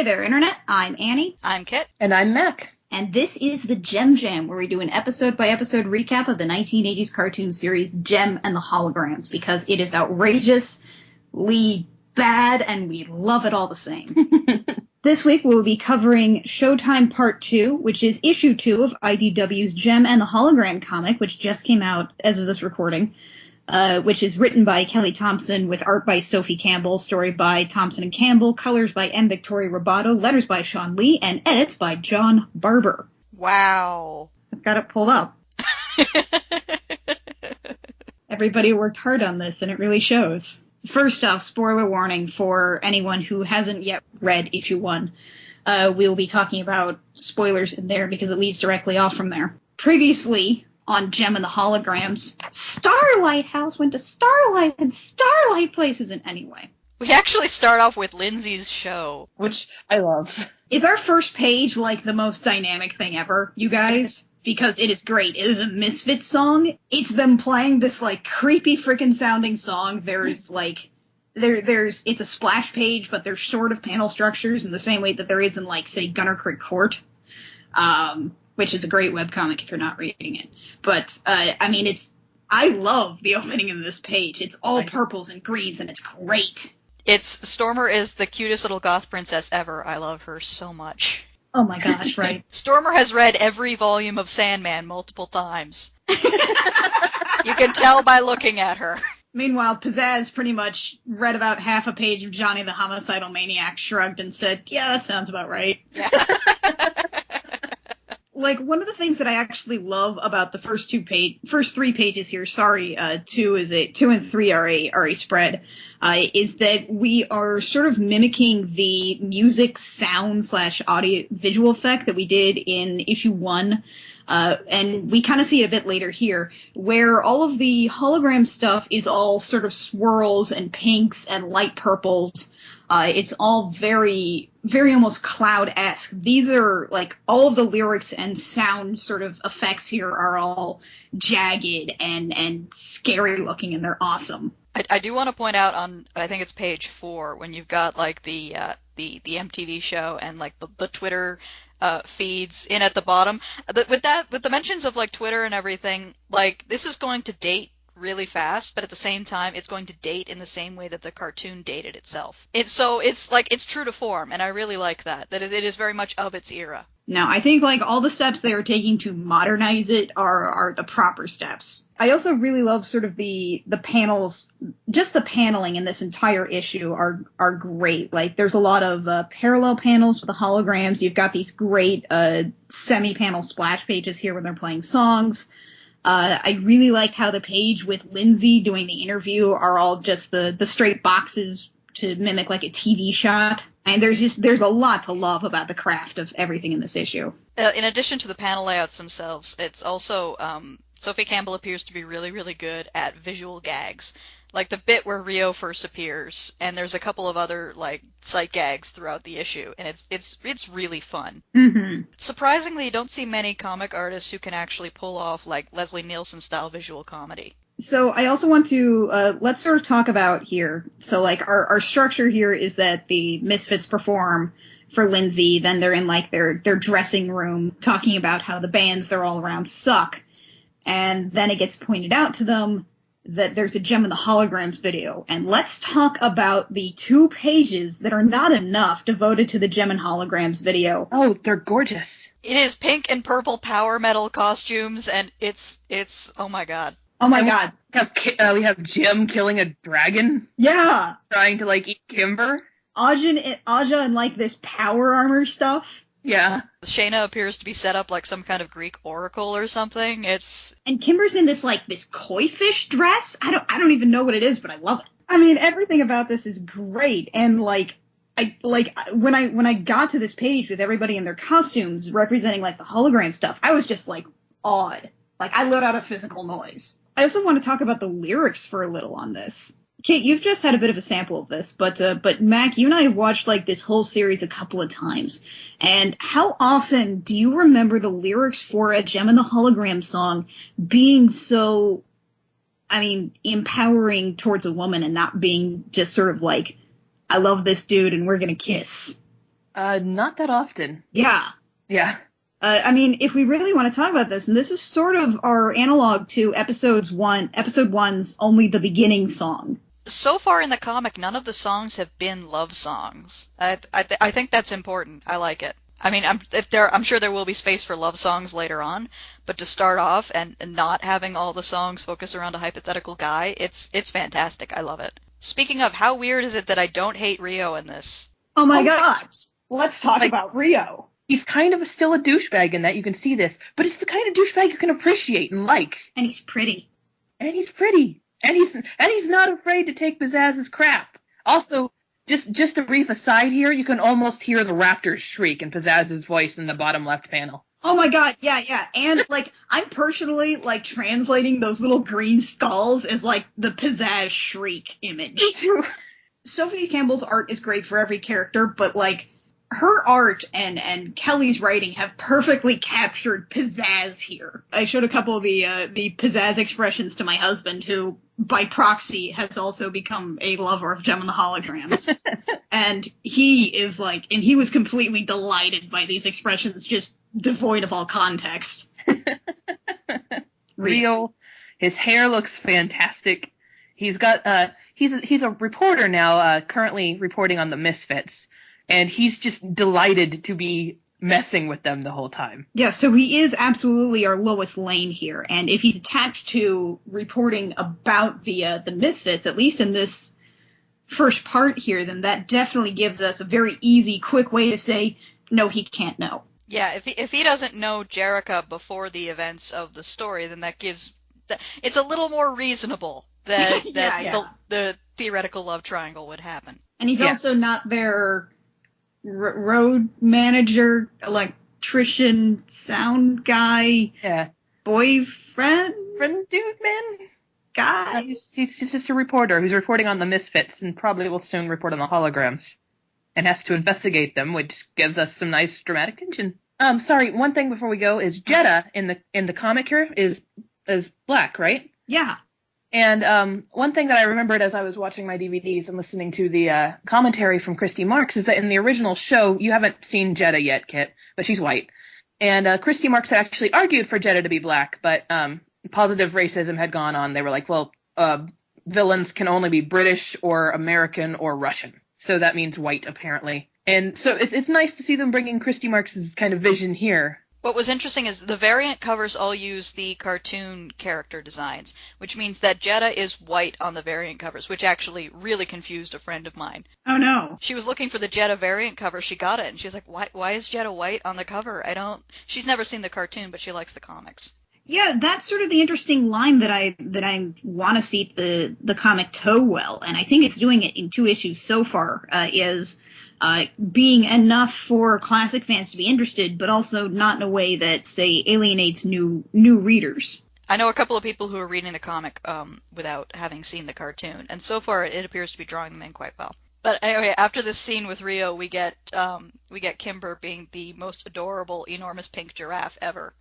Hey there, Internet. I'm Annie. I'm Kit. And I'm Mac. And this is the JEM Jam, where we do an episode-by-episode recap of the 1980s cartoon series JEM and the Holograms, because it is outrageously bad, and we love it all the same. This week we'll be covering Showtime Part 2, which is issue 2 of IDW's JEM and the Hologram comic, which just came out as of this recording. Which is written by Kelly Thompson with art by Sophie Campbell, story by Thompson and Campbell, colors by M. Victoria Roboto, letters by Sean Lee, and edits by John Barber. Wow. I've got it pulled up. Everybody worked hard on this, and it really shows. First off, spoiler warning for anyone who hasn't yet read issue 1. We'll be talking about spoilers in there because it leads directly off from there. Previously, on JEM and the Holograms, Starlight House went to Starlight, and Starlight Place isn't anyway. We actually start off with Lindsay's show, which I love. Is our first page like the most dynamic thing ever, you guys? Because it is great. It is a Misfits song. It's them playing this like creepy frickin' sounding song. There's like it's a splash page, but there's sort of panel structures in the same way that there is in like, say, Gunner Creek Court. Which is a great webcomic if you're not reading it. But, I love the opening of this page. It's all purples and greens, and it's great. Stormer is the cutest little goth princess ever. I love her so much. Oh my gosh, right. Stormer has read every volume of Sandman multiple times. You can tell by looking at her. Meanwhile, Pizzazz pretty much read about half a page of Johnny the Homicidal Maniac, shrugged, and said, yeah, that sounds about right. Yeah. Like, one of the things that I actually love about the first three pages here, 2 and 3 are a spread, is that we are sort of mimicking the music sound / audio visual effect that we did in issue 1. And we kind of see it a bit later here, where all of the hologram stuff is all sort of swirls and pinks and light purples. It's all very, very almost Cloud-esque. These are, like, all of the lyrics and sound sort of effects here are all jagged and scary looking, and they're awesome. I do want to point out on, I think it's page 4, when you've got, like, the MTV show and, like, the Twitter feeds in at the bottom. With the mentions of, like, Twitter and everything, like, this is going to date really fast, but at the same time, it's going to date in the same way that the cartoon dated itself. It's true to form, and I really like that it is very much of its era. No, I think, like, all the steps they are taking to modernize it are the proper steps. I also really love sort of the panels, just the paneling in this entire issue are great. Like, there's a lot of parallel panels with the holograms. You've got these great semi-panel splash pages here when they're playing songs. I really like how the page with Lindsay doing the interview are all just the straight boxes to mimic like a TV shot. And there's a lot to love about the craft of everything in this issue. In addition to the panel layouts themselves, it's also, Sophie Campbell appears to be really, really good at visual gags. Like the bit where Rio first appears, and there's a couple of other, like, sight gags throughout the issue, and it's really fun. Mm-hmm. Surprisingly, you don't see many comic artists who can actually pull off, like, Leslie Nielsen-style visual comedy. So I also want to, let's sort of talk about here. So, like, our structure here is that the Misfits perform for Lindsay, then they're in, like, their dressing room talking about how the bands they're all around suck. And then it gets pointed out to them that there's a JEM and the Holograms video. And let's talk about the 2 pages that are not enough devoted to the JEM and Holograms video. Oh, they're gorgeous. It is pink and purple power metal costumes, and it's oh my god. Oh my god. We have JEM killing a dragon. Yeah. Trying to, like, eat Kimber. Aja and, like, this power armor stuff. Yeah. Shayna appears to be set up like some kind of Greek oracle or something. And Kimber's in this koi fish dress. I don't even know what it is, but I love it. I mean, everything about this is great. And when I got to this page with everybody in their costumes representing like the hologram stuff, I was just like awed. Like I let out a physical noise. I also want to talk about the lyrics for a little on this. Kate, you've just had a bit of a sample of this, but Mac, you and I have watched like this whole series a couple of times. And how often do you remember the lyrics for a JEM and the Hologram song being so, empowering towards a woman and not being just sort of like, I love this dude and we're gonna kiss? Not that often. Yeah. Yeah. I mean, if we really want to talk about this, and this is sort of our analog to episode one's Only the Beginning song. So far in the comic, none of the songs have been love songs. I think that's important. I like it. I mean, I'm sure there will be space for love songs later on, but to start off and not having all the songs focus around a hypothetical guy, it's fantastic. I love it. Speaking of, how weird is it that I don't hate Rio in this? Oh my god. Let's talk about Rio. He's kind of still a douchebag in that you can see this, but it's the kind of douchebag you can appreciate and like. And he's pretty. And he's pretty. And he's not afraid to take Pizzazz's crap. Also, just a brief aside here, you can almost hear the raptors shriek in Pizzazz's voice in the bottom left panel. Oh my god, yeah. And, like, I'm personally, like, translating those little green skulls as, like, the Pizzazz shriek image. Me too. Sophie Campbell's art is great for every character, but, like, her art and Kelly's writing have perfectly captured pizzazz here. I showed a couple of the pizzazz expressions to my husband, who, by proxy, has also become a lover of Jem and the Holograms. And he was completely delighted by these expressions, just devoid of all context. Rio, his hair looks fantastic. He's got, he's a reporter now, currently reporting on the Misfits. And he's just delighted to be messing with them the whole time. Yeah, so he is absolutely our Lois Lane here. And if he's attached to reporting about the Misfits, at least in this first part here, then that definitely gives us a very easy, quick way to say, no, he can't know. Yeah, if he doesn't know Jerica before the events of the story, then it's a little more reasonable that the theoretical love triangle would happen. And he's also not their road manager, electrician, sound guy, boyfriend, dude, man, guy. He's just a reporter who's reporting on the Misfits and probably will soon report on the Holograms, and has to investigate them, which gives us some nice dramatic tension. Sorry, one thing before we go is Jetta in the comic here is black, right? Yeah. And one thing that I remembered as I was watching my DVDs and listening to the commentary from Christy Marks is that in the original show, you haven't seen Jetta yet, Kit, but she's white. And Christy Marks had actually argued for Jetta to be black, but positive racism had gone on. They were like, well, villains can only be British or American or Russian. So that means white, apparently. And so it's nice to see them bringing Christy Marks' kind of vision here. What was interesting is the variant covers all use the cartoon character designs, which means that Jetta is white on the variant covers, which actually really confused a friend of mine. Oh no. She was looking for the Jetta variant cover, she got it, and she was like, why is Jetta white on the cover? She's never seen the cartoon, but she likes the comics. Yeah, that's sort of the interesting line that I want to see the comic toe well, and I think it's doing it in 2 issues so far, is being enough for classic fans to be interested, but also not in a way that, say, alienates new readers. I know a couple of people who are reading the comic without having seen the cartoon, and so far it appears to be drawing them in quite well. But anyway, after this scene with Rio, we get Kimber being the most adorable, enormous pink giraffe ever.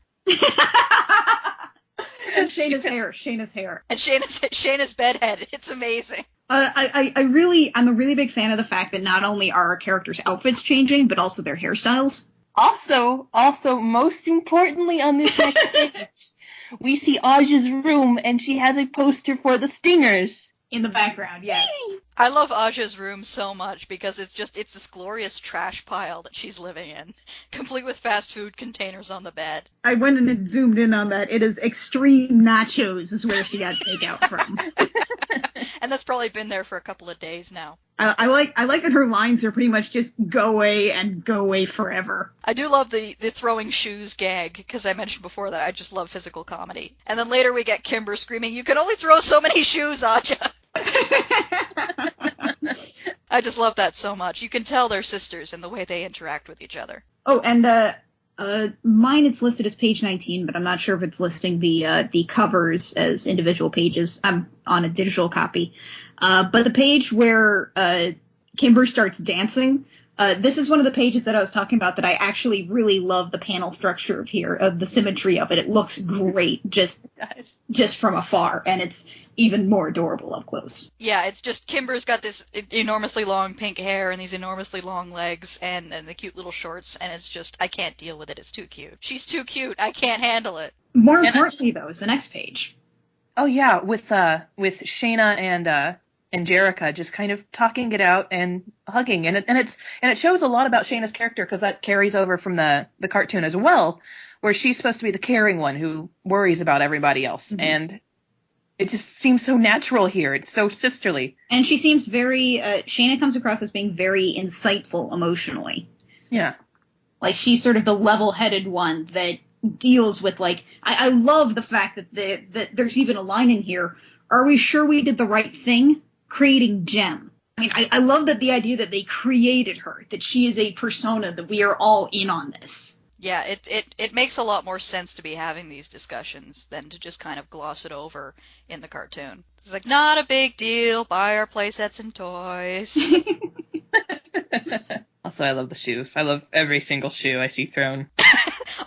And Shayna's hair. And Shayna's bedhead. It's amazing. I'm a really big fan of the fact that not only are our characters' outfits changing, but also their hairstyles. Also, most importantly on this next page, we see Aja's room, and she has a poster for the Stingers. In the background, yes. I love Aja's room so much because it's this glorious trash pile that she's living in, complete with fast food containers on the bed. I went and zoomed in on that. It is Extreme Nachos is where she got takeout from. And that's probably been there for a couple of days now. I like that her lines are pretty much just go away and go away forever. I do love the throwing shoes gag, because I mentioned before that I just love physical comedy. And then later we get Kimber screaming, "You can only throw so many shoes, Aja!" I just love that so much. You can tell they're sisters in the way they interact with each other. Oh, and mine it's listed as page 19, but I'm not sure if it's listing the covers as individual pages. I'm on a digital copy. But the page where Kimber starts dancing, This is one of the pages that I was talking about that I actually really love the panel structure of here, of the symmetry of it. It looks great just from afar, and it's even more adorable up close. Yeah, it's just Kimber's got this enormously long pink hair and these enormously long legs and the cute little shorts, and it's just, I can't deal with it. It's too cute. She's too cute. I can't handle it. More importantly, though, is the next page. Oh yeah, with Shayna and Jerica just kind of talking it out and hugging, and it shows a lot about Shayna's character because that carries over from the cartoon as well, where she's supposed to be the caring one who worries about everybody else, and it just seems so natural here. It's so sisterly, and she seems very. Shayna comes across as being very insightful emotionally. Yeah, like she's sort of the level-headed one that deals with like. I love the fact that there's even a line in here. Are we sure we did the right thing? Creating JEM. I mean, I love that the idea that they created her, that she is a persona, that we are all in on this. Yeah, it makes a lot more sense to be having these discussions than to just kind of gloss it over in the cartoon. It's like, not a big deal, buy our playsets and toys. Also, I love the shoes. I love every single shoe I see thrown.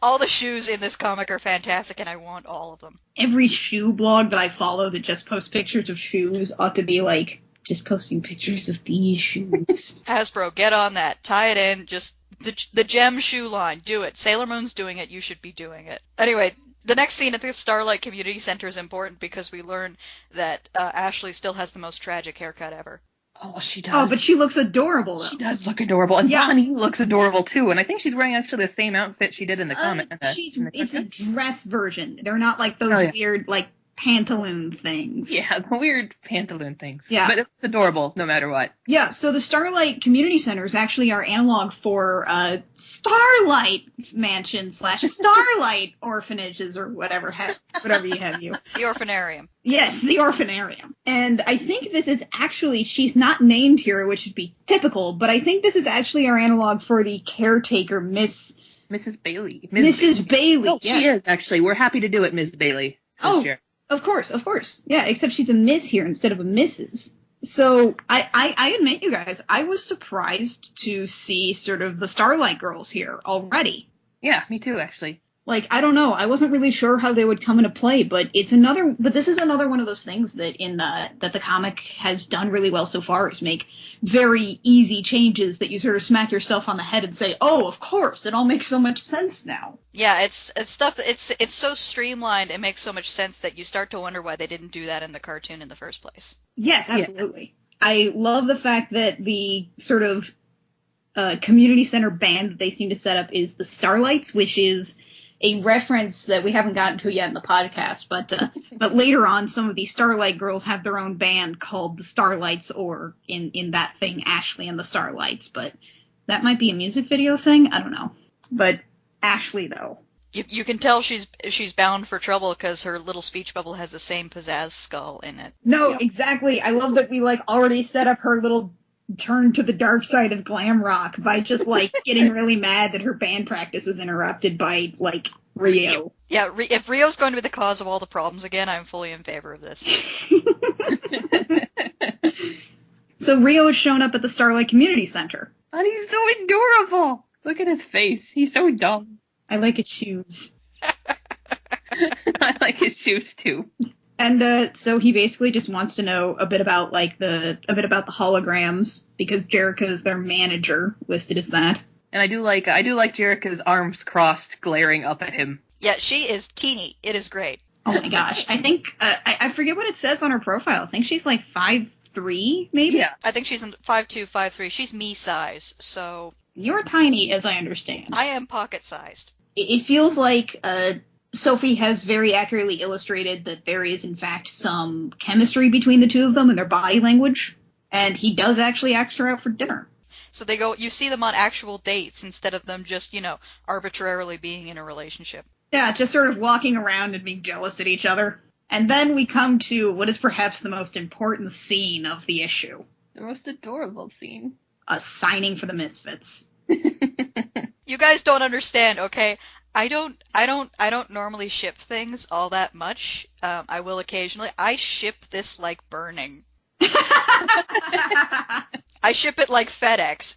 All the shoes in this comic are fantastic, and I want all of them. Every shoe blog that I follow that just posts pictures of shoes ought to be like, just posting pictures of these shoes. Hasbro, get on that. Tie it in. Just the JEM shoe line. Do it. Sailor Moon's doing it. You should be doing it. Anyway, the next scene at the Starlight Community Center is important because we learn that Ashley still has the most tragic haircut ever. Oh, she does. Oh, but she looks adorable, though. She does look adorable. And Bonnie looks adorable, too. And I think she's wearing actually the same outfit she did in the comic. It's a dress version. They're not like those weird, like, pantaloon things. Yeah, the weird pantaloon things. Yeah. But it's adorable no matter what. Yeah, so the Starlight Community Center is actually our analog for Starlight Mansion / Starlight Orphanages or whatever you have you. The Orphanarium. Yes, the Orphanarium. And I think this is actually, she's not named here, which would be typical, but I think this is actually our analog for the caretaker, Mrs. Bailey. Mrs. Bailey. Oh, yes. She is, actually. We're happy to do it, Ms. Bailey. Oh, sure. Of course. Yeah, except she's a Miss here instead of a Mrs. So I admit, you guys, I was surprised to see sort of the Starlight girls here already. Yeah, me too, actually. Like, I don't know. I wasn't really sure how they would come into play, but this is another one of those things that that the comic has done really well so far, is make very easy changes that you sort of smack yourself on the head and say, oh, of course, it all makes so much sense now. Yeah, it's so streamlined, it makes so much sense that you start to wonder why they didn't do that in the cartoon in the first place. Yes, absolutely. Yeah. I love the fact that the sort of community center band that they seem to set up is the Starlights, which is a reference that we haven't gotten to yet in the podcast, but later on, some of these Starlight girls have their own band called the Starlights, or in that thing, Ashley and the Starlights. But that might be a music video thing. I don't know. But Ashley, though, you can tell she's bound for trouble because her little speech bubble has the same pizzazz skull in it. No, exactly. I love that we already set up her little turn to the dark side of glam rock by just getting really mad that her band practice was interrupted by Rio. Yeah, if Rio's going to be the cause of all the problems again, I'm fully in favor of this. So Rio has shown up at the Starlight Community Center. And he's so adorable. Look at his face. He's so dumb. I like his shoes. I like his shoes too. And so he basically just wants to know a bit about the holograms, because Jerica is their manager, listed as that. And I do like Jerica's arms crossed, glaring up at him. Yeah, she is teeny. It is great. Oh my gosh! I think I forget what it says on her profile. I think she's 5'3", maybe. Yeah, I think she's 5'2", 5'3". She's me size, so you're tiny, as I understand. I am pocket sized. It feels like Sophie has very accurately illustrated that there is, in fact, some chemistry between the two of them and their body language, and he does actually ask her out for dinner. So you see them on actual dates instead of them just, arbitrarily being in a relationship. Yeah, just sort of walking around and being jealous at each other. And then we come to what is perhaps the most important scene of the issue. The most adorable scene. A signing for the Misfits. You guys don't understand, okay? I don't normally ship things all that much. I will occasionally. I ship this like burning. I ship it like FedEx.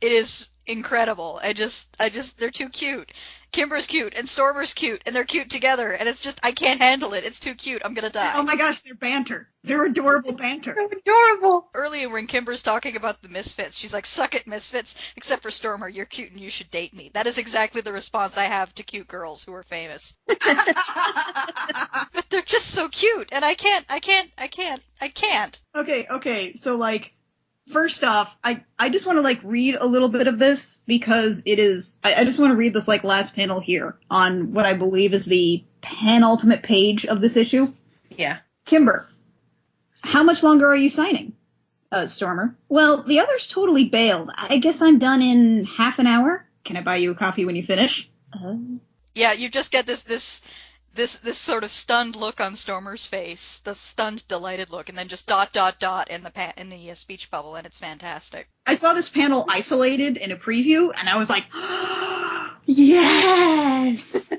incredible. They're too cute. Kimber's cute and Stormer's cute and they're cute together and it's just, I can't handle it. It's too cute. I'm gonna die. Oh my gosh, they're banter. They're adorable banter. So adorable. Earlier when Kimber's talking about the Misfits, she's like, suck it, Misfits, except for Stormer, you're cute and you should date me. That is exactly the response I have to cute girls who are famous. But they're just so cute and I can't. Okay, so like, first off, I just want to like read a little bit of this because it is, I just want to read this like last panel here on what I believe is the penultimate page of this issue. Yeah. Kimber, how much longer are you signing? Stormer. Well, the others totally bailed. I guess I'm done in half an hour. Can I buy you a coffee when you finish? Yeah, you just get this sort of stunned look on Stormer's face, the stunned, delighted look, and then just ... in the speech bubble, and it's fantastic. I saw this panel isolated in a preview, and I was like, yes!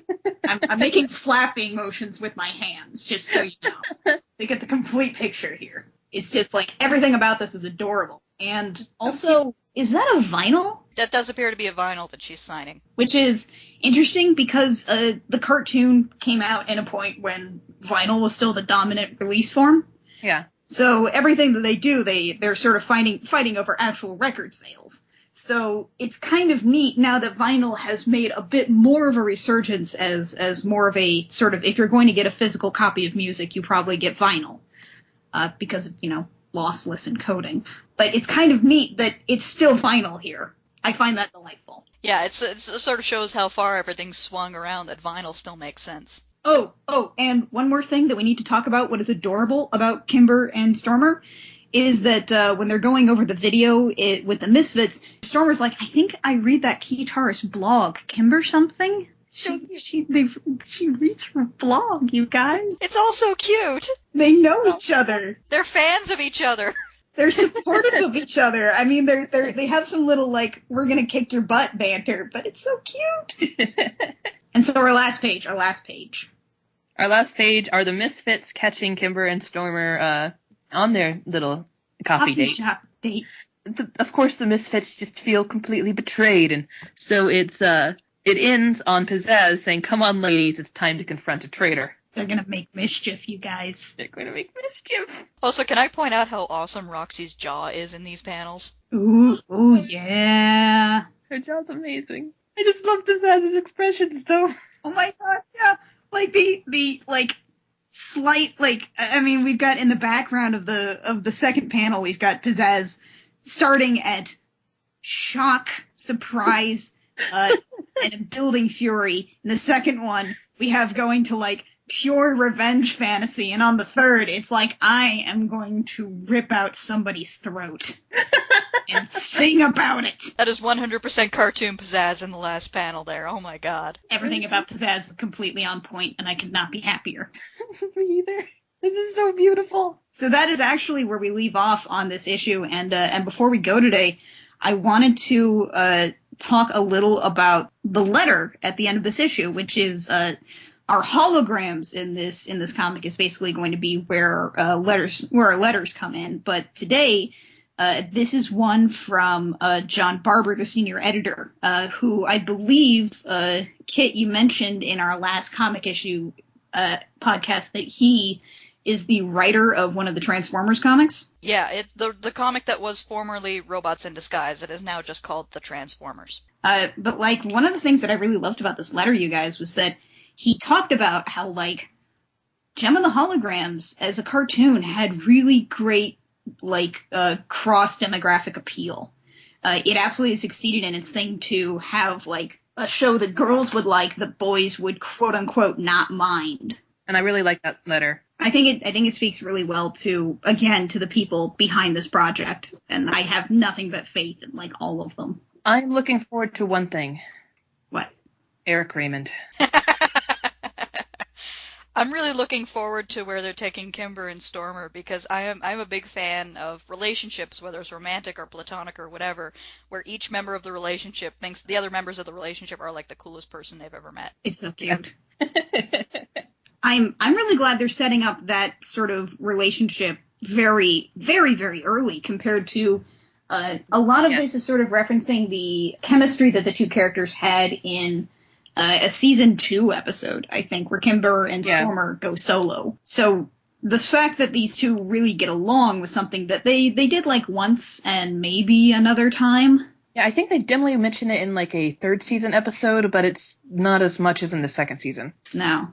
I'm making flapping motions with my hands, just so you know. They get the complete picture here. It's just like, everything about this is adorable. And also, is that a vinyl? That does appear to be a vinyl that she's signing. Which is interesting because the cartoon came out in a point when vinyl was still the dominant release form. Yeah. So everything that they do, they're sort of fighting over actual record sales. So it's kind of neat now that vinyl has made a bit more of a resurgence as more of a sort of, if you're going to get a physical copy of music, you probably get vinyl. Because of, lossless encoding. But it's kind of neat that it's still vinyl here. I find that delightful. Yeah, it sort of shows how far everything's swung around, that vinyl still makes sense. Oh, and one more thing that we need to talk about, what is adorable about Kimber and Stormer, is that when they're going over the video with the Misfits, Stormer's like, I think I read that guitarist blog, Kimber something? She reads her blog, you guys. It's all so cute. They know each other. They're fans of each other. They're supportive of each other. I mean, they have some little, like, we're gonna kick your butt banter, but it's so cute. And so our last page. Our last page are the Misfits catching Kimber and Stormer on their little coffee shop date. Of course, the Misfits just feel completely betrayed, and so it ends on Pizzazz saying, "Come on, ladies, it's time to confront a traitor." They're gonna make mischief, you guys. They're gonna make mischief. Also, can I point out how awesome Roxy's jaw is in these panels? Ooh, yeah. Her jaw's amazing. I just love Pizzazz's expressions, though. Oh my god, yeah. Like the slight, I mean, we've got in the background of the second panel, we've got Pizzazz starting at shock, surprise, and building fury. In the second one, we have going to pure revenge fantasy, and on the third, it's like, I am going to rip out somebody's throat and sing about it. That is 100% cartoon Pizzazz in the last panel there. Oh my god. Everything about Pizzazz is completely on point, and I could not be happier. Me either. This is so beautiful. So that is actually where we leave off on this issue, and before we go today, I wanted to talk a little about the letter at the end of this issue, which is our holograms in this comic is basically going to be where our letters come in. But today, this is one from John Barber, the senior editor, who I believe, Kit, you mentioned in our last comic issue podcast that he is the writer of one of the Transformers comics. Yeah, it's the comic that was formerly Robots in Disguise. It is now just called The Transformers. But one of the things that I really loved about this letter, you guys, was that he talked about how JEM and the Holograms as a cartoon had really great cross demographic appeal. It absolutely succeeded in its thing to have a show that girls would like, that boys would quote unquote not mind. And I really like that letter. I think it speaks really well to the people behind this project, and I have nothing but faith in all of them. I'm looking forward to one thing. What? Eric Raymond. I'm really looking forward to where they're taking Kimber and Stormer, because I'm a big fan of relationships, whether it's romantic or platonic or whatever, where each member of the relationship thinks the other members of the relationship are the coolest person they've ever met. It's so cute. I'm really glad they're setting up that sort of relationship very, very, very early compared to A lot of Yes. this is sort of referencing the chemistry that the two characters had in a season 2 episode, I think, where Kimber and Stormer go solo. So the fact that these two really get along was something that they did like once and maybe another time. Yeah, I think they dimly mention it in like a 3rd season episode, but it's not as much as in the 2nd season. No.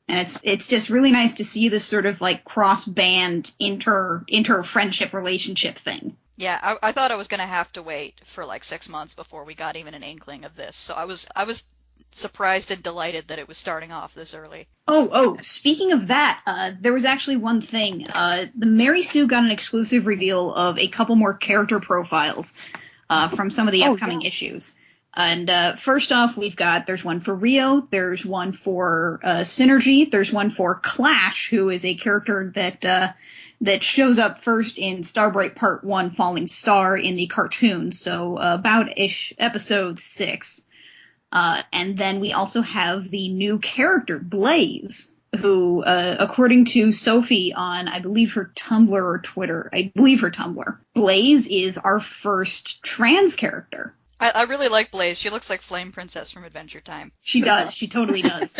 And it's just really nice to see this sort of like cross-band inter-friendship relationship thing. Yeah, I thought I was going to have to wait for like 6 months before we got even an inkling of this. So I was surprised and delighted that it was starting off this early. Oh, speaking of that, there was actually one thing. The Mary Sue got an exclusive reveal of a couple more character profiles from some of the upcoming issues. And first off, there's one for Rio, there's one for Synergy, there's one for Clash, who is a character that shows up first in Starbright Part 1 Falling Star in the cartoon, so about-ish episode 6. And then we also have the new character, Blaze, who, according to Sophie on, I believe her Tumblr or Twitter, Blaze is our first trans character. I really like Blaze. She looks like Flame Princess from Adventure Time. She does. She totally does.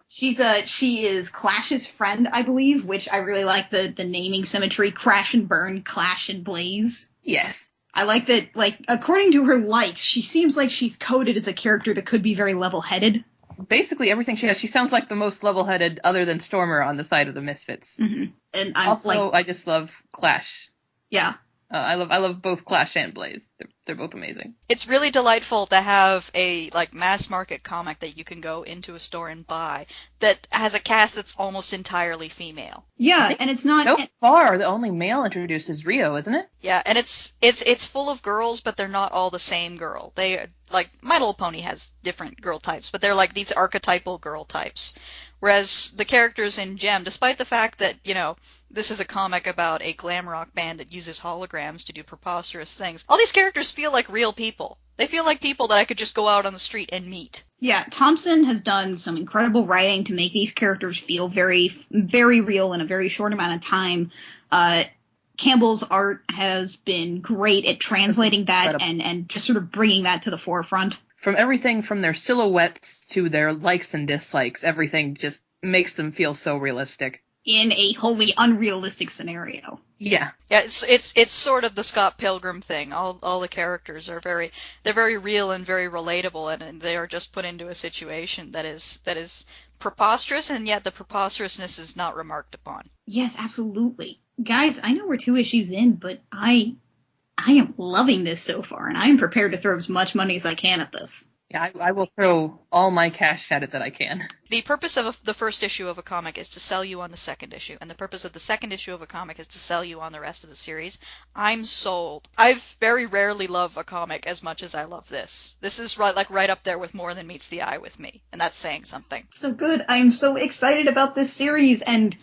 She is Clash's friend, I believe, which I really like the naming symmetry. Crash and Burn, Clash and Blaze. Yes. I like that, like, according to her likes, she seems like she's coded as a character that could be very level-headed. Basically everything she has. She sounds like the most level-headed other than Stormer on the side of the Misfits. Mm-hmm. And I just love Clash. Yeah. I love both Clash and Blaze. They're both amazing. It's really delightful to have a like mass market comic that you can go into a store and buy that has a cast that's almost entirely female. Yeah, and it's not So far the only male introduced is Rio, isn't it? Yeah, and it's full of girls, but they're not all the same girl. They like My Little Pony has different girl types, but they're like these archetypal girl types. Whereas the characters in JEM, despite the fact that, you know, this is a comic about a glam rock band that uses holograms to do preposterous things, all these characters feel like real people. They feel like people that I could just go out on the street and meet. Yeah, Thompson has done some incredible writing to make these characters feel very, very real in a very short amount of time. Campbell's art has been great at translating that and just sort of bringing that to the forefront. From everything from their silhouettes to their likes and dislikes, everything just makes them feel so realistic. In a wholly unrealistic scenario. Yeah. Yeah, it's sort of the Scott Pilgrim thing. All the characters are very real and very relatable, and they are just put into a situation that is preposterous, and yet the preposterousness is not remarked upon. Yes, absolutely. Guys, I know we're 2 issues in, but I am loving this so far, and I am prepared to throw as much money as I can at this. Yeah, I will throw all my cash at it that I can. The purpose of the first issue of a comic is to sell you on the second issue, and the purpose of the second issue of a comic is to sell you on the rest of the series. I'm sold. I very rarely love a comic as much as I love this. This is right up there with More Than Meets the Eye with me, and that's saying something. So good. I'm so excited about this series, and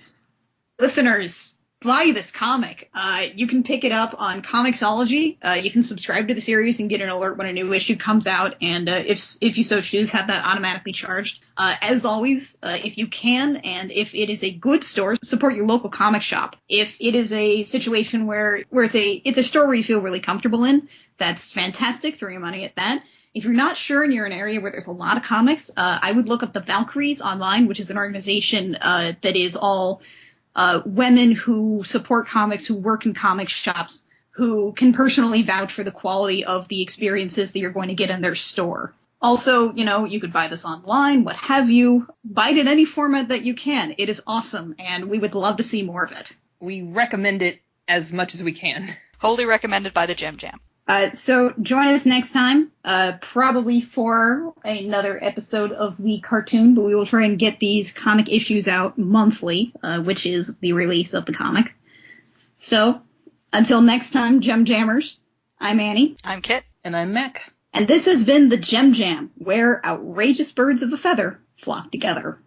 listeners, buy this comic. You can pick it up on Comixology. You can subscribe to the series and get an alert when a new issue comes out, and if you so choose, have that automatically charged. As always, if you can, and if it is a good store, support your local comic shop. If it is a situation where it's a store where you feel really comfortable in, that's fantastic. Throw your money at that. If you're not sure and you're in an area where there's a lot of comics, I would look up the Valkyries online, which is an organization that is all women who support comics, who work in comic shops, who can personally vouch for the quality of the experiences that you're going to get in their store. Also, you know, you could buy this online, what have you. Buy it in any format that you can. It is awesome, and we would love to see more of it. We recommend it as much as we can. Wholly recommended by the Jam Jam. So join us next time, probably for another episode of the cartoon, but we will try and get these comic issues out monthly, which is the release of the comic. So, until next time, Gem Jammers, I'm Annie. I'm Kit. And I'm Mac. And this has been the Gem Jam, where outrageous birds of a feather flock together.